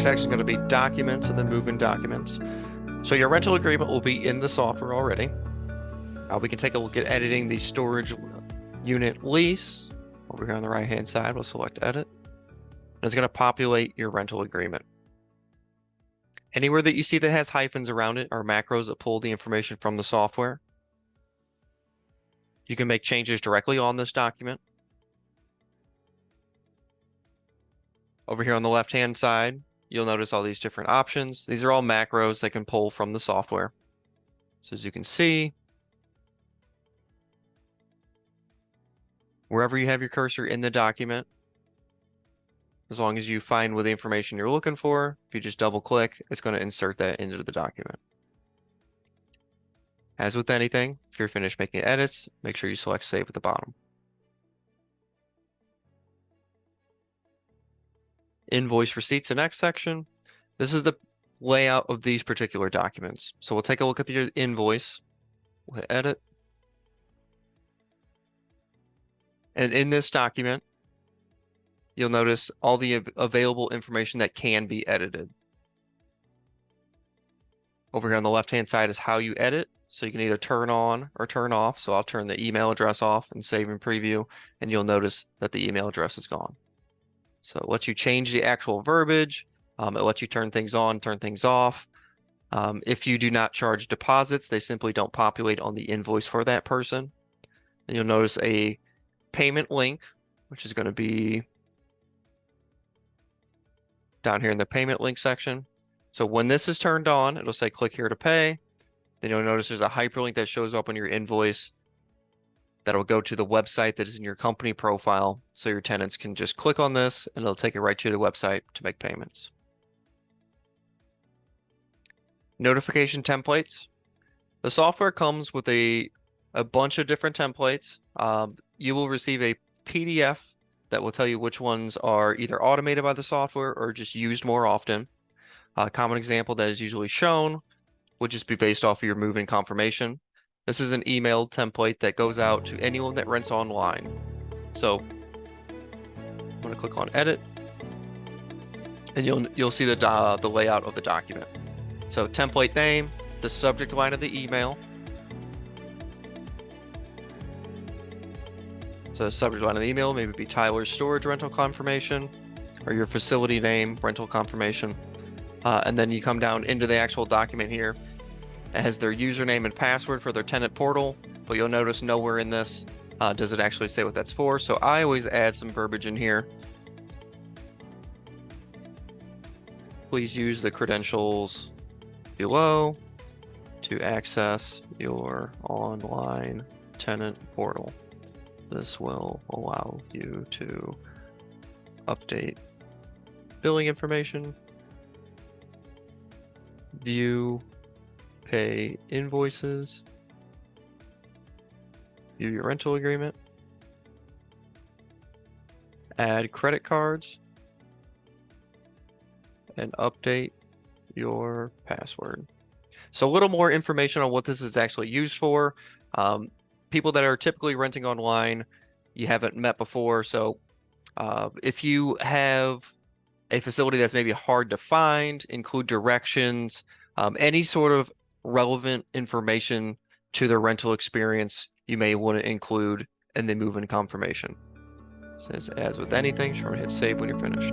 section is going to be documents and then move-in documents. So your rental agreement will be in the software already. We can take a look at editing the storage unit lease. Over here on the right-hand side, we'll select edit. And it's going to populate your rental agreement. Anywhere that you see that has hyphens around it are macros that pull the information from the software. You can make changes directly on this document. Over here on the left-hand side, you'll notice all these different options. These are all macros that can pull from the software. So as you can see, wherever you have your cursor in the document, as long as you find what the information you're looking for, if you just double click, it's going to insert that into the document. As with anything, if you're finished making edits, make sure you select save at the bottom. Invoice receipts, the next section. This is the layout of these particular documents. So we'll take a look at the invoice. We'll hit edit. And in this document, you'll notice all the available information that can be edited. Over here on the left-hand side is how you edit. So you can either turn on or turn off. So I'll turn the email address off and save and preview, and you'll notice that the email address is gone. So it lets you change the actual verbiage. It lets you turn things on, turn things off. If you do not charge deposits, they simply don't populate on the invoice for that person. And you'll notice a payment link, which is going to be down here in the payment link section. So when this is turned on, it'll say click here to pay. Then you'll notice there's a hyperlink that shows up on your invoice that'll go to the website that is in your company profile. So your tenants can just click on this and it'll take it right to the website to make payments. Notification templates. The software comes with a bunch of different templates. You will receive a PDF that will tell you which ones are either automated by the software or just used more often. A common example that is usually shown would just be based off of your move-in confirmation. This is an email template that goes out to anyone that rents online. So I'm going to click on edit, and you'll see the layout of the document. So template name, the subject line of the email. So the subject line of the email maybe be Tyler's storage rental confirmation, or your facility name rental confirmation. And then you come down into the actual document here. It has their username and password for their tenant portal, but you'll notice nowhere in this does it actually say what that's for. So I always add some verbiage in here. Please use the credentials below to access your online tenant portal. This will allow you to update billing information, view pay invoices, view your rental agreement, add credit cards, and update your password. So a little more information on what this is actually used for. People that are typically renting online, you haven't met before. So if you have a facility that's maybe hard to find, include directions, any sort of relevant information to the rental experience, you may want to include in the move-in confirmation. It says, as with anything, sure, hit save when you're finished.